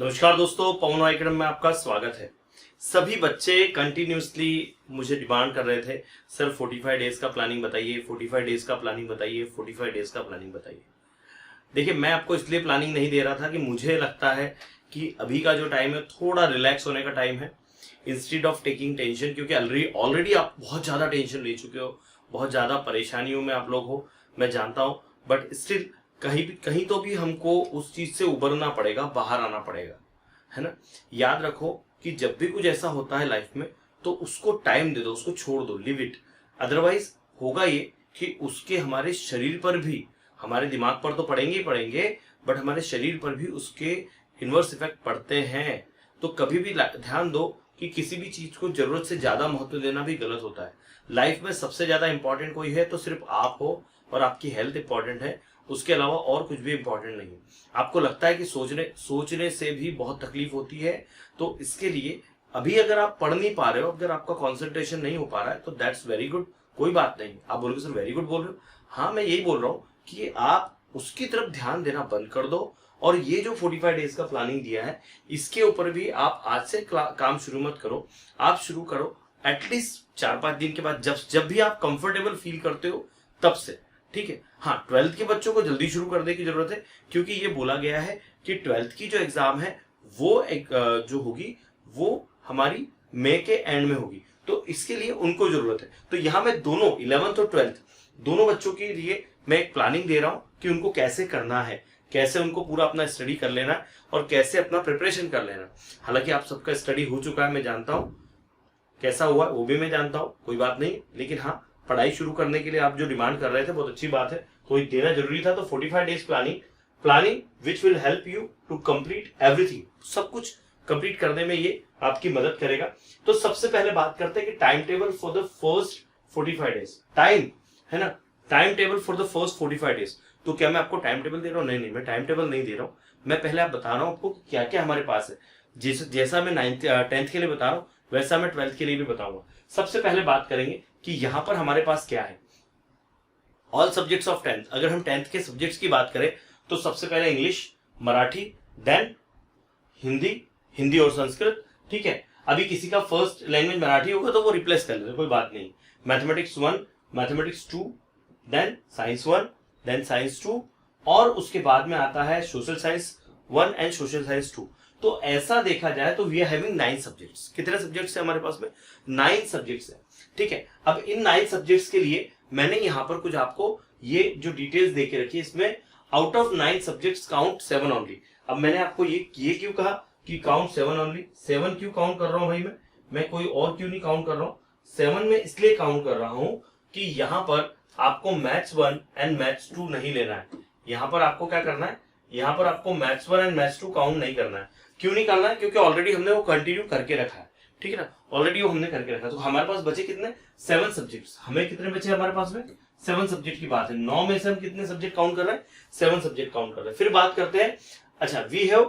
नमस्कार दोस्तों, पवन एकेडमी में आपका स्वागत है। सभी बच्चे कंटिन्यूसली मुझे डिमांड कर रहे थे, सर 45 डेज का प्लानिंग बताइए, 45 डेज का प्लानिंग बताइए, 45 डेज का प्लानिंग बताइए। देखिए, मैं आपको इसलिए प्लानिंग नहीं दे रहा था कि मुझे लगता है कि अभी का जो टाइम है थोड़ा रिलैक्स होने का टाइम है, इंस्टेड ऑफ टेकिंग टेंशन। क्योंकि ऑलरेडी आप बहुत ज़्यादा टेंशन ले चुके हो, बहुत ज़्यादा परेशानियों में आप लोग हो, मैं जानता हूँ। बट स्टिल कहीं तो भी हमको उस चीज़ से उबरना पड़ेगा, बाहर आना पड़ेगा, है ना। याद रखो कि जब भी कुछ ऐसा होता है लाइफ में तो उसको टाइम दे दो, उसको छोड़ दो, लिव इट। अदरवाइज होगा ये कि उसके हमारे शरीर पर भी, हमारे दिमाग पर तो पड़ेंगे ही पड़ेंगे, बट हमारे शरीर पर भी उसके इन्वर्स इफेक्ट पड़ते हैं। तो कभी भी ध्यान दो कि किसी भी चीज को जरूरत से ज्यादा महत्व देना भी गलत होता है। लाइफ में सबसे ज्यादा इंपॉर्टेंट कोई है तो सिर्फ आप हो, और आपकी हेल्थ इंपॉर्टेंट है, उसके अलावा और कुछ भी इंपॉर्टेंट नहीं है। आपको लगता है कि सोचने से भी बहुत तकलीफ होती है, तो इसके लिए अभी अगर आप पढ़ नहीं पा रहे हो, अगर आपका कंसंट्रेशन नहीं हो पा रहा है, तो दैट्स वेरी गुड, कोई बात नहीं। आप बोलोगे सर वेरी गुड बोल रहे हो, हाँ मैं यही बोल रहा हूँ कि आप उसकी तरफ ध्यान देना बंद कर दो। और ये जो 45 डेज का प्लानिंग दिया है, इसके ऊपर भी आप आज से काम शुरू मत करो, आप शुरू करो एटलीस्ट 4-5 दिन के बाद, जब भी आप कंफर्टेबल फील करते हो तब से, ठीक है। हाँ, 12th के बच्चों को जल्दी शुरू करने की जरूरत है, क्योंकि ये बोला गया है कि 12th की जो एग्जाम है वो जो होगी वो हमारी मई के एंड में होगी, तो इसके लिए उनको जरूरत है। तो यहाँ मैं दोनों 11th और 12th दोनों बच्चों के लिए मैं एक प्लानिंग दे रहा हूँ कि उनको कैसे करना है, कैसे उनको पूरा अपना स्टडी कर लेना है और कैसे अपना प्रिपरेशन कर लेना। हालांकि आप सबका स्टडी हो चुका है, मैं जानता हूँ, कैसा हुआ वो भी मैं जानता हूँ, कोई बात नहीं। लेकिन हाँ, पढ़ाई शुरू करने के लिए आप जो डिमांड कर रहे थे बहुत अच्छी बात है, तो देना जरूरी था। तो 45 days planning which will help you to complete everything, सब कुछ कंप्लीट करने में ये आपकी मदद करेगा। तो सबसे पहले बात करते हैं कि time table for the first 45 days, time है ना, time table for the first 45 days. तो क्या मैं आपको टाइम टेबल दे रहा हूँ? नहीं, मैं टाइम टेबल नहीं दे रहा हूँ। मैं पहले आप बता रहा हूँ आपको क्या क्या हमारे पास है। जैसा मैं 10th के लिए बता रहा हूँ वैसा मैं 12th के लिए भी बताऊंगा। सबसे पहले बात करेंगे कि यहां पर हमारे पास क्या है। ऑल सब्जेक्ट्स ऑफ 10th, अगर हम 10th के सब्जेक्ट्स की बात करें तो सबसे पहले इंग्लिश, मराठी, देन हिंदी और संस्कृत, ठीक है। अभी किसी का फर्स्ट लैंग्वेज मराठी होगा तो वो रिप्लेस कर लेते, कोई बात नहीं। Mathematics 1, mathematics 2, then science 1, then science 2, और उसके बाद में आता है social science 1 and social science 2। तो ऐसा देखा जाए तो वी आर हैविंग 9 सब्जेक्ट्स। कितने सब्जेक्ट्स है हमारे पास में? 9 सब्जेक्ट्स है, ठीक है। अब इन 9 सब्जेक्ट्स के लिए मैंने यहाँ पर कुछ आपको ये जो डिटेल्स दे के रखी है, इसमें out of 9 subjects count 7 only. अब मैंने आपको ये क्यों कहा कि काउंट 7 ओनली? 7 क्यों काउंट कर रहा हूं भाई? मैं कोई और क्यों नहीं काउंट कर रहा हूँ? 7 में इसलिए काउंट कर रहा हूं कि यहाँ पर आपको मैथ्स 1 एंड मैथ्स 2 नहीं लेना है। यहाँ पर आपको क्या करना है, यहाँ पर आपको मैथ्स 1 एंड मैथ्स 2 काउंट नहीं करना है। क्यों नहीं करना है? क्योंकि ऑलरेडी हमने वो कंटिन्यू करके रखा है, ठीक है ना, ऑलरेडी वो हमने करके रखा है। तो हमारे पास बचे कितने? 7 सब्जेक्ट्स। हमें कितने बचे हमारे पास में? 7 सब्जेक्ट की बात है। 9 में से हम कितने सब्जेक्ट काउंट कर रहे हैं? 7 सब्जेक्ट काउंट कर रहे हैं। फिर बात करते हैं, अच्छा वी हैव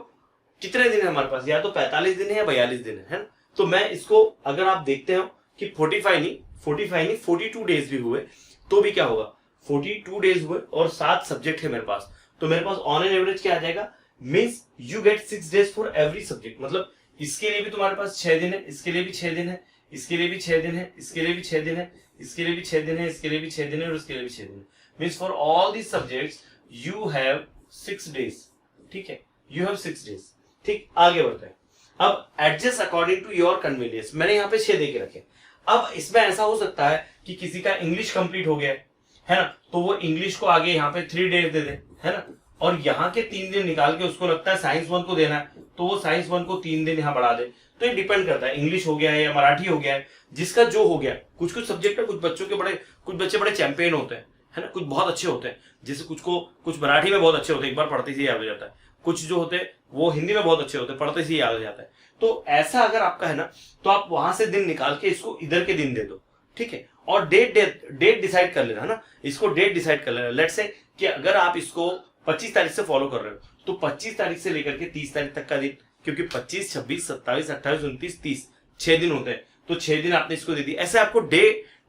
कितने दिन है हमारे पास? या तो 45 दिन है या 42 दिन है ना। तो मैं इसको अगर आप देखते हो कि 45 नहीं 42 डेज भी हुए तो भी क्या होगा, 42 डेज हुए और 7 सब्जेक्ट है मेरे पास, तो मेरे पास ऑन एन एवरेज क्या आ जाएगा, means you get 6 days for every subject. मतलब इसके लिए भी तुम्हारे पास 6 दिन है, इसके लिए भी 6 दिन है, इसके लिए भी 6 दिन है, इसके लिए भी 6 दिन है, इसके लिए भी 6 दिन है, इसके लिए भी 6 दिन है और इसके लिए भी 6 दिन है। Means for all these subjects you have 6 days, ठीक है, यू हैव 6 डेज। ठीक, आगे बढ़ते हैं। अब adjust according to your convenience, मैंने यहाँ पे 6 दे के रखे। अब इसमें ऐसा हो सकता है कि किसी का इंग्लिश कंप्लीट हो गया है ना, तो वो इंग्लिश को आगे यहाँ पे 3 डेज दे दे, है ना, और यहाँ के 3 दिन निकाल के उसको लगता है साइंस 1 को देना है, तो वो साइंस 1 को 3 दिन यहाँ बढ़ा दे। तो ये डिपेंड करता है, इंग्लिश हो गया है या मराठी हो गया है, जिसका जो हो गया। कुछ सब्जेक्ट है, कुछ बच्चे बड़े चैंपियन होते हैं, है ना, कुछ बहुत अच्छे होते हैं, जैसे कुछ मराठी में बहुत अच्छे होते हैं, एक बार पढ़ते ही याद हो जाता है। कुछ जो होते हैं वो हिंदी में बहुत अच्छे होते हैं, पढ़ते ही याद हो जाता है। तो ऐसा अगर आपका है ना, तो आप वहां से दिन निकाल के इसको इधर के दिन दे दो, ठीक है। और डेट डिसाइड कर लेना, है ना, इसको डेट डिसाइड कर लेना। लेट्स से कि अगर आप इसको 25 तारीख से फॉलो कर रहे हो तो 25 तारीख से लेकर के 30 तारीख तक का दिन, क्योंकि 25, 26, 27, 28, 29, 30 6 दिन होते हैं, तो 6 दिन आपने इसको दे दी। ऐसे आपको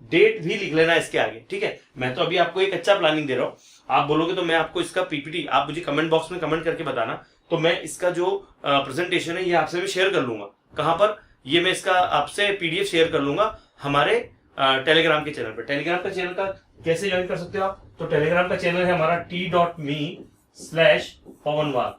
डेट भी लिख लेना इसके आगे, ठीक है। मैं तो अभी आपको एक अच्छा प्लानिंग दे रहा हूँ, आप बोलोगे तो मैं आपको इसका पीपीटी, आप मुझे कमेंट बॉक्स में कमेंट करके बताना तो मैं इसका जो प्रेजेंटेशन है ये आपसे भी शेयर कर लूंगा। कहां पर? ये मैं इसका आपसे पीडीएफ शेयर कर लूंगा हमारे टेलीग्राम के चैनल पर। टेलीग्राम का चैनल का कैसे ज्वाइन कर सकते हो आप? तो टेलीग्राम का चैनल है हमारा t.me/पवनवाग।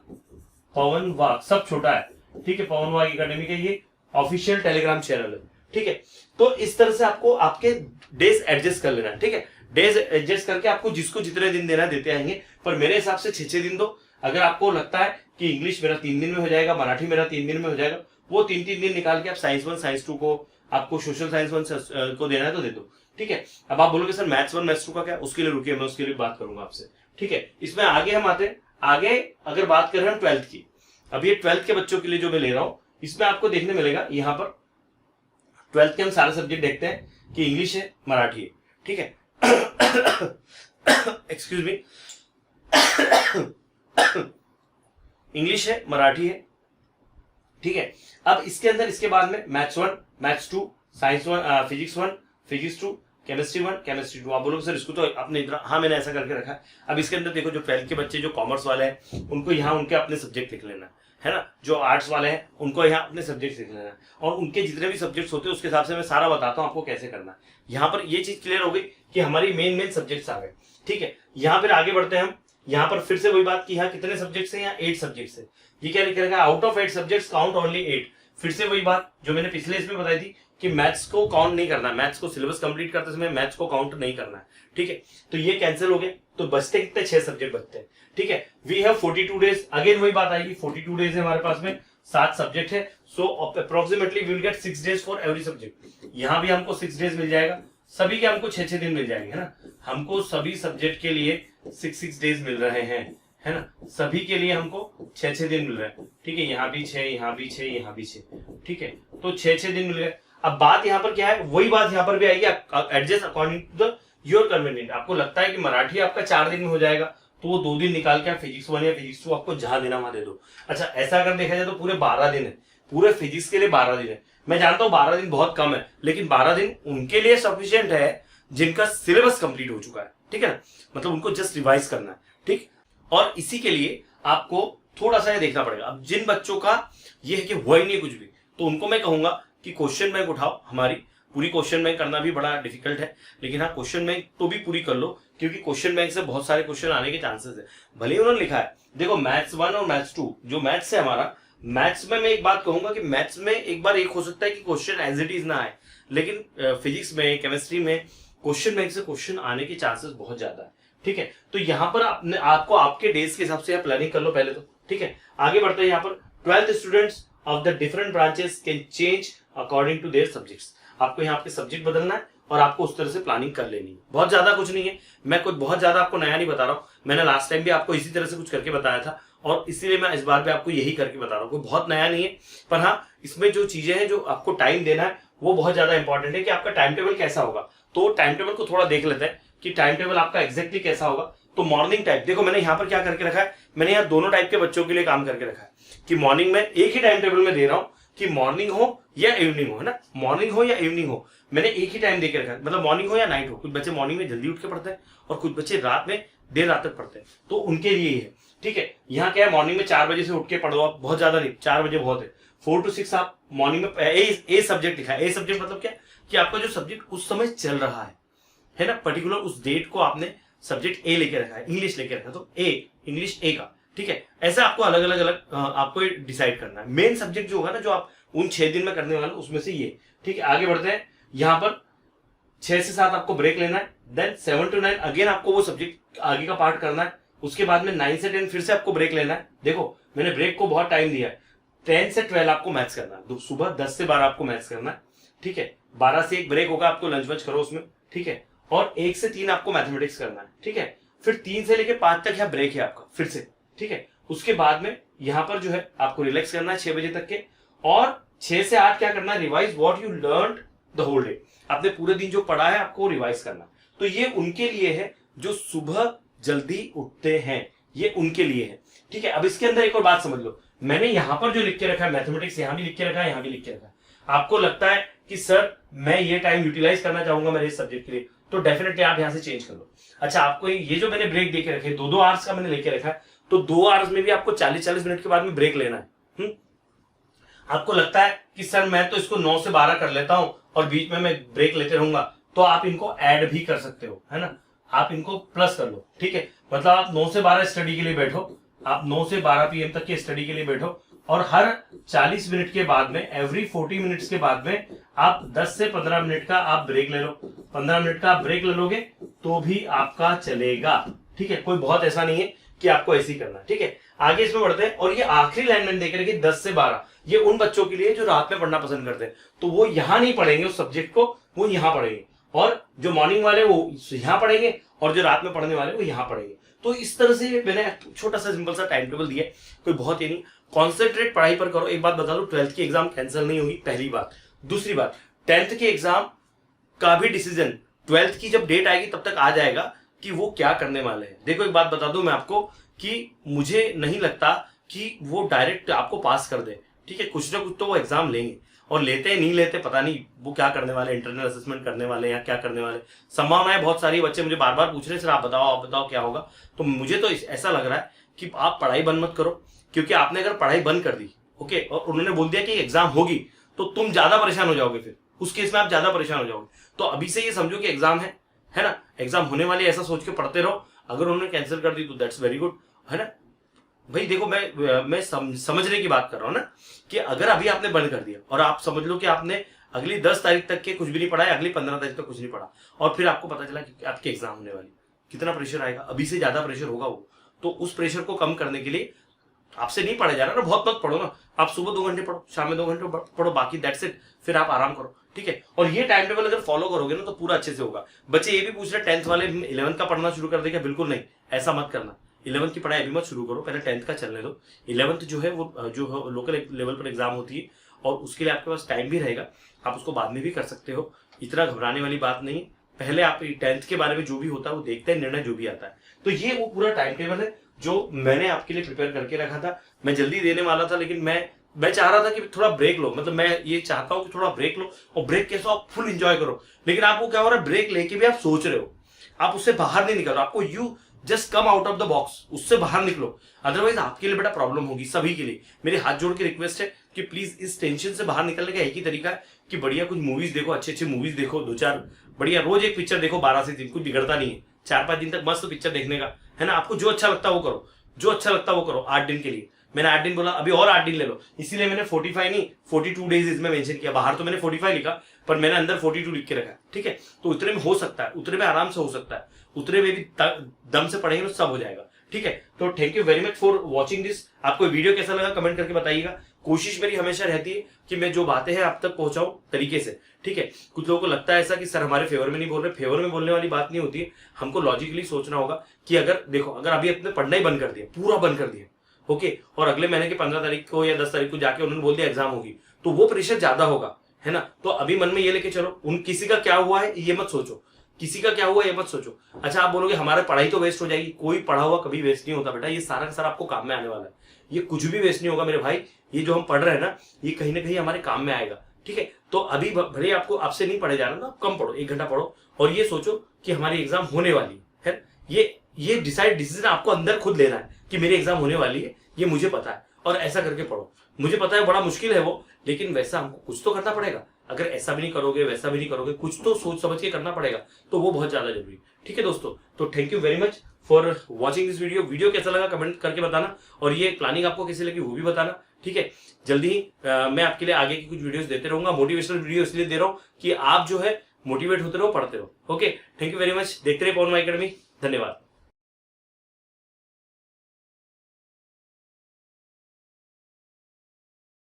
पवनवाग सब छोटा है, ठीक है। पवनवाग एकेडमी का ये ऑफिशियल टेलीग्राम चैनल है, ठीक है। तो इस तरह से आपको आपके डेज एडजस्ट कर लेना है, ठीक है। डेज एडजस्ट करके आपको जिसको जितने दिन देना देते आएंगे, पर मेरे हिसाब से 6-6 दिन दो। अगर आपको लगता है कि इंग्लिश मेरा 3 दिन में हो जाएगा, मराठी मेरा 3 दिन में हो जाएगा, वो 3-3 दिन निकाल के आप साइंस 1 साइंस 2 को, आपको सोशल साइंस 1 को देना है तो दे दो, ठीक है। अब आप बोलोगे सर मैथ्स 1 मैथ्स 2 का क्या? उसके लिए रुकिए, मैं उसके लिए बात करूंगा आपसे, ठीक है। इसमें आगे हम आते हैं। आगे अगर बात करें हम 12th की, अब ये 12th के बच्चों के लिए जो मैं ले रहा हूं, इसमें आपको देखने मिलेगा यहाँ पर 12th के हम सारे सब्जेक्ट देखते हैं कि इंग्लिश है, मराठी है, ठीक है। Excuse me. इंग्लिश है, मराठी है, ठीक है। अब इसके अंदर इसके बाद में maths 1 maths 2 science 1 physics 1 physics 2 chemistry 1 chemistry 2। आप बोलोगे सर इसको तो आपने इतना, हाँ मैंने ऐसा करके रखा है। अब इसके अंदर देखो जो 12th के बच्चे जो कॉमर्स वाले हैं उनको यहाँ उनके अपने सब्जेक्ट लिख लेना है ना, जो आर्ट्स वाले हैं उनको यहाँ अपने सब्जेक्ट लिख लेना है, और उनके जितने भी सब्जेक्ट्स होते हैं उसके हिसाब से मैं सारा बताता हूँ आपको कैसे करना है। यहाँ पर ये चीज क्लियर हो गई कि हमारी मेन सब्जेक्ट्स आ गए, ठीक है। यहाँ फिर आगे बढ़ते हैं हम। यहाँ पर फिर से वही बात की, यहाँ कितने सब्जेक्ट्स हैं? यहाँ 8 सब्जेक्ट्स है। ये क्या लिखा है? Out of 8 subjects count only 8। फिर से वही बात जो मैंने पिछले इसमें बताई थी कि मैथ्स को काउंट नहीं करना, मैथ्स को सिलेबस कंप्लीट करते समय मैथ्स को काउंट नहीं करना है, ठीक है। तो ये कैंसिल हो गया, तो बचते कितने? 6 सब्जेक्ट बचते हैं, ठीक है। We have 42 days. अगेन वही बात आएगी, 42 डेज है हमारे पास में, 7 सब्जेक्ट है, so approximately we will get 6 days for every subject. यहाँ भी हमको 6 डेज मिल जाएगा, सभी के हमको 6-6 दिन मिल जाएंगे, है ना। हमको सभी सब्जेक्ट के लिए 6 डेज मिल रहे हैं, है ना। सभी के लिए हमको 6-6 दिन मिल रहे हैं, ठीक है। यहाँ भी 6, यहाँ भी 6, यहाँ भी 6, ठीक है। तो 6-6 दिन मिल गए। अब बात यहाँ पर क्या है? वही बात यहाँ पर भी आएगी, adjust according to the your convenient. आपको लगता है कि मराठी आपका 4 दिन में हो जाएगा, तो वो 2 दिन निकाल के आप फिजिक्स 1 या फिजिक्स 2 आपको जहां देना वहां दे दो। अच्छा, ऐसा अगर देखा जाए तो पूरे 12 दिन है, पूरे फिजिक्स के लिए 12 दिन है। मैं जानता हूं 12 दिन बहुत कम है, लेकिन 12 दिन उनके लिए सफिशिएंट है जिनका सिलेबस कंप्लीट हो चुका है, ठीक है ना। मतलब उनको जस्ट रिवाइज करना है, ठीक। और इसी के लिए आपको थोड़ा सा ये देखना पड़ेगा। अब जिन बच्चों का ये है कि हुआ ही नहीं कुछ भी, तो उनको मैं कहूंगा कि क्वेश्चन बैंक उठाओ। हमारी पूरी क्वेश्चन बैंक करना भी बड़ा डिफिकल्ट है, लेकिन हाँ क्वेश्चन बैंक तो भी पूरी कर लो, क्योंकि क्वेश्चन बैंक से बहुत सारे क्वेश्चन आने के चांसेस है। भले ही उन्होंने लिखा है, देखो मैथ्स 1 और मैथ्स 2 जो मैथ्स है हमारा, मैथ्स में मैं एक बात कहूंगा कि मैथ्स में एक बार एक हो सकता है कि क्वेश्चन एज इट इज ना आए, लेकिन फिजिक्स में केमिस्ट्री में क्वेश्चन बैंक से क्वेश्चन आने के चांसेस बहुत ज्यादा है, ठीक है। तो यहाँ पर आपको आपके डेज के हिसाब से प्लानिंग कर लो पहले तो, ठीक है। आगे बढ़ते हैं। यहाँ पर 12th students of the different branches can change according to their subjects. आपको यहाँ पे सब्जेक्ट बदलना है और आपको उस तरह से प्लानिंग कर लेनी है। बहुत ज्यादा कुछ नहीं है, मैं कुछ बहुत ज्यादा आपको नया नहीं बता रहा हूँ। मैंने लास्ट टाइम भी आपको इसी तरह से कुछ करके बताया था, और इसीलिए मैं इस बार भी आपको यही करके बता रहा हूँ। कोई बहुत नया नहीं है, पर हाँ इसमें जो चीजें हैं जो आपको टाइम देना है वो बहुत ज्यादा इंपॉर्टेंट है कि आपका टाइम टेबल कैसा होगा। तो टाइम टेबल को थोड़ा देख लेते हैं कि टाइम टेबल आपका एग्जैक्टली कैसा होगा। तो मॉर्निंग टाइप देखो, मैंने यहाँ पर क्या करके रखा है, मैंने यहाँ दोनों टाइप के बच्चों के लिए काम करके रखा है कि मॉर्निंग में एक ही टाइम टेबल में दे रहा हूँ कि मॉर्निंग हो या इवनिंग हो, है ना। मॉर्निंग हो या इवनिंग हो, मैंने एक ही टाइम देके रखा है, मतलब मॉर्निंग हो या नाइट हो। कुछ बच्चे मॉर्निंग में जल्दी उठ के पढ़ते हैं और कुछ बच्चे रात में देर रात तक पढ़ते हैं, तो उनके लिए है, ठीक है। यहाँ क्या है, मॉर्निंग में 4 बजे से उठ के पढ़ो आप, बहुत ज्यादा नहीं, 4 बजे बहुत है। 4 to 6 आप मॉर्निंग में ए सब्जेक्ट लिखा है। ए सब्जेक्ट मतलब क्या कि आपका जो सब्जेक्ट उस समय चल रहा है ना, पर्टिकुलर उस डेट को आपने सब्जेक्ट ए लेके रखा है, इंग्लिश लेके रखा है, तो ए इंग्लिश ए का, ठीक है। ऐसा आपको अलग अलग आपको डिसाइड करना है। मेन सब्जेक्ट जो होगा ना, जो आप उन 6 दिन में करने वाले उसमें से ये, ठीक है। आगे बढ़ते हैं। यहाँ पर 6 से 7 आपको ब्रेक लेना है, देन 7 to 9 अगेन आपको वो सब्जेक्ट आगे का पार्ट करना है। उसके बाद में 9 से 10 फिर से आपको ब्रेक लेना है। देखो मैंने ब्रेक को बहुत टाइम दिया है। 10 से 12 आपको मैथ्स करना है, सुबह 10 से 12 आपको मैथ्स करना है, ठीक है। 12 से 1 ब्रेक होगा, आपको लंच वंच करो उसमें, ठीक है। और 1 से 3 आपको मैथमेटिक्स करना है, ठीक है। फिर 3 से लेके 5 तक यहाँ ब्रेक है आपका फिर से, ठीक है। उसके बाद में यहाँ पर जो है आपको रिलैक्स करना है 6 बजे तक के, और 6 से 8 क्या करना है, revise what you learned the whole day. आपने पूरे दिन जो पढ़ा है आपको रिवाइज करना। तो ये उनके लिए है जो सुबह जल्दी उठते हैं, ये उनके लिए है, ठीक है। अब इसके अंदर एक और बात समझ लो, मैंने यहाँ पर जो लिख के रखा है मैथमेटिक्स, यहाँ भी लिख के रखा है, यहाँ भी लिख के रखा है। आपको लगता है कि सर मैं ये टाइम यूटिलाइज करना चाहूंगा मेरे इस सब्जेक्ट के लिए, तो डेफिनेटली आप यहाँ से चेंज कर लो। अच्छा, आपको ये जो मैंने ब्रेक देके रखे 2-2 आवर्स का मैंने लेके रखा है, तो 2 आवर्स में भी आपको 40-40 मिनट के बाद में ब्रेक लेना है। आपको लगता है कि सर मैं तो इसको 9 से 12 कर लेता हूं और बीच में मैं ब्रेक लेते रहूंगा, तो आप इनको ऐड भी कर सकते हो, है ना, आप इनको प्लस कर लो, ठीक है। मतलब आप 9 से 12 स्टडी के लिए बैठो, आप 9 से 12 पीएम तक के स्टडी के लिए बैठो, और हर 40 मिनट के बाद में, एवरी 40 मिनट्स के बाद में आप 10 से 15 मिनट का आप ब्रेक ले लो। 15 मिनट का आप ब्रेक ले लोगे तो भी आपका चलेगा, ठीक है। कोई बहुत ऐसा नहीं है कि आपको ऐसे ही करना है, ठीक है। आगे इसमें बढ़ते हैं, और ये आखिरी लाइन मैंने देख रखी 10 से 12, ये उन बच्चों के लिए जो रात में पढ़ना पसंद करते हैं, तो वो यहां नहीं पढ़ेंगे उस सब्जेक्ट को, वो यहां पढ़ेंगे, और जो मॉर्निंग वाले वो यहां पढ़ेंगे, और जो रात में पढ़ने वाले वो यहां पढ़ेंगे। तो इस तरह से मैंने छोटा सा सिंपल सा टाइम टेबल दिया, कोई बहुत ये नहीं। कॉन्सेंट्रेट पढ़ाई पर करो। एक बात बता दो, 12th की एग्जाम कैंसिल नहीं होगी, पहली बात। दूसरी बात, 10th की एग्जाम का भी डिसीजन 12th की जब डेट आएगी तब तक आ जाएगा कि वो क्या करने वाले हैं। देखो, एक बात बता दूं मैं आपको कि मुझे नहीं लगता कि वो डायरेक्ट आपको पास कर दे, ठीक है। कुछ ना कुछ तो वो एग्जाम लेंगे, और लेते नहीं लेते पता नहीं, वो क्या करने वाले, इंटरनल असेसमेंट करने वाले या क्या करने वाले। संभावनाएं बहुत सारी। बच्चे मुझे बार बार पूछ रहे हैं सर आप बताओ क्या होगा। तो मुझे तो ऐसा लग रहा है कि आप पढ़ाई बंद मत करो, क्योंकि आपने अगर पढ़ाई बंद कर दी, ओके, और उन्होंने बोल दिया कि एग्जाम होगी, तो तुम ज्यादा परेशान हो जाओगे, फिर उस केस में आप ज्यादा परेशान हो जाओगे। तो अभी से ये समझो कि एग्जाम है ना, एग्जाम होने वाली, ऐसा सोच के पढ़ते रहो। अगर उन्होंने कैंसिल कर दी तो दैट्स वेरी गुड, है ना भाई। देखो, मैं समझने की बात कर रहा हूं ना, कि अगर अभी आपने बंद कर दिया और आप समझ लो कि आपने अगली 10 तारीख तक के कुछ भी नहीं पढ़ा है, अगली 15 तारीख तक कुछ नहीं पढ़ा, और फिर आपको पता चला कि आपकी एग्जाम होने वाली, कितना प्रेशर आएगा। अभी से ज्यादा प्रेशर होगा वो। तो उस प्रेशर को कम करने के लिए आपसे नहीं पढ़ा जा रहा ना, बहुत मत पढ़ो ना, आप सुबह 2 घंटे पढ़ो, शाम में 2 घंटे पढ़ो, बाकी दैट्स इट। फिर आप आराम करो, ठीक है। और ये टाइम टेबल अगर फॉलो करोगे ना तो पूरा अच्छे से होगा। बच्चे ये भी पूछ रहे 10th वाले 11th का पढ़ना शुरू कर देंगे, बिल्कुल नहीं, ऐसा मत करना। 11th की पढ़ाई अभी मत शुरू करो, पहले 10th का चलने दो। 11th जो है वो जो लोकल लेवल पर एग्जाम होती है, और उसके लिए आपके पास टाइम भी रहेगा, आप उसको बाद में भी कर सकते हो, इतना घबराने वाली बात नहीं। पहले आप 10th के बारे में जो भी होता है वो देखते हैं, निर्णय जो भी आता है। तो ये वो पूरा टाइम टेबल है जो मैंने आपके लिए प्रिपेयर करके रखा था। मैं जल्दी देने वाला था, लेकिन मैं चाह रहा था कि थोड़ा ब्रेक लो, मतलब मैं ये चाहता हूं कि थोड़ा ब्रेक लो, और ब्रेक कैसा आप फुल एंजॉय करो। लेकिन आपको क्या हो रहा है, ब्रेक लेके भी आप सोच रहे हो, आप उससे बाहर नहीं निकल रहे, आपको you just come out of the box, उससे बाहर निकलो, अदरवाइज आपके लिए बड़ा प्रॉब्लम होगी, सभी के लिए। मेरे हाथ जोड़ के रिक्वेस्ट है कि प्लीज इस टेंशन से बाहर निकलने का एक ही तरीका है कि बढ़िया कुछ मूवीज देखो, अच्छे मूवीज देखो, 2-4 बढ़िया, रोज एक पिक्चर देखो 12 से 3, कुछ बिगड़ता नहीं है। 4-5 दिन तक मस्त पिक्चर देखने का, है ना। आपको जो अच्छा लगता है वो करो, जो अच्छा लगता है वो करो। 8 दिन के लिए मैंने 8 दिन बोला, अभी और 8 दिन ले लो, इसीलिए मैंने 45 नहीं 42 डेज इसमें मेंशन किया। बाहर तो मैंने 45 लिखा, पर मैंने अंदर 42 लिख के रखा है, ठीक है। तो उतने में हो सकता है, उतने में आराम से हो सकता है, उतने में भी दम से पढ़ेंगे तो सब हो जाएगा, ठीक है। तो thank you very much for watching this. आपको वीडियो कैसा लगा कमेंट करके बताइएगा। कोशिश मेरी हमेशा रहती है कि मैं जो बातें हैं आप तक पहुंचाऊं तरीके से, ठीक है। कुछ लोगों को लगता है ऐसा कि सर हमारे फेवर में नहीं बोल रहे, फेवर में बोलने वाली बात नहीं होती है। हमको लॉजिकली सोचना होगा कि अगर देखो, अगर अभी अपने पढ़ना ही बंद कर दिया, पूरा बंद कर दिया, ओके, और अगले महीने के 15 तारीख को या 10 तारीख को जाके उन्होंने बोल दिया एग्जाम होगी, तो वो प्रेशर ज्यादा होगा, है ना। तो अभी मन में ये लेके चलो, उन किसी का क्या हुआ है ये मत सोचो, किसी का क्या हुआ ये मत सोचो। अच्छा, आप बोलोगे हमारा पढ़ाई तो वेस्ट हो जाएगी, कोई पढ़ा हुआ कभी वेस्ट नहीं होता बेटा, ये सारा का सारा आपको काम में आने वाला है, ये कुछ भी वेस्ट नहीं होगा मेरे भाई। ये जो हम पढ़ रहे हैं ना, ये कहीं ना कहीं हमारे काम में आएगा, ठीक है। तो अभी भले आपको आपसे नहीं पढ़े जा रहा ना, कम पढ़ो, 1 घंटा पढ़ो, और ये सोचो कि हमारी एग्जाम होने वाली है। ये डिसीजन आपको अंदर खुद लेना है कि मेरी एग्जाम होने वाली है, ये मुझे पता है, और ऐसा करके पढ़ो। मुझे पता है बड़ा मुश्किल है वो, लेकिन वैसा हमको कुछ तो करना पड़ेगा। अगर ऐसा भी नहीं करोगे, वैसा भी नहीं करोगे, कुछ तो सोच समझ के करना पड़ेगा, तो वो बहुत ज्यादा जरूरी है, ठीक है दोस्तों। तो thank you very much for watching this video कैसा लगा कमेंट करके बताना, और ये प्लानिंग आपको कैसी लगी वो भी बताना, ठीक है। जल्दी ही मैं आपके लिए आगे की कुछ वीडियोस देते रहूंगा। मोटिवेशनल वीडियो इसलिए दे रहा हूं कि आप जो है मोटिवेट होते रहो, पढ़ते रहो, okay. Thank you very much. देखते रहे पवन माई अकेडमी। धन्यवाद।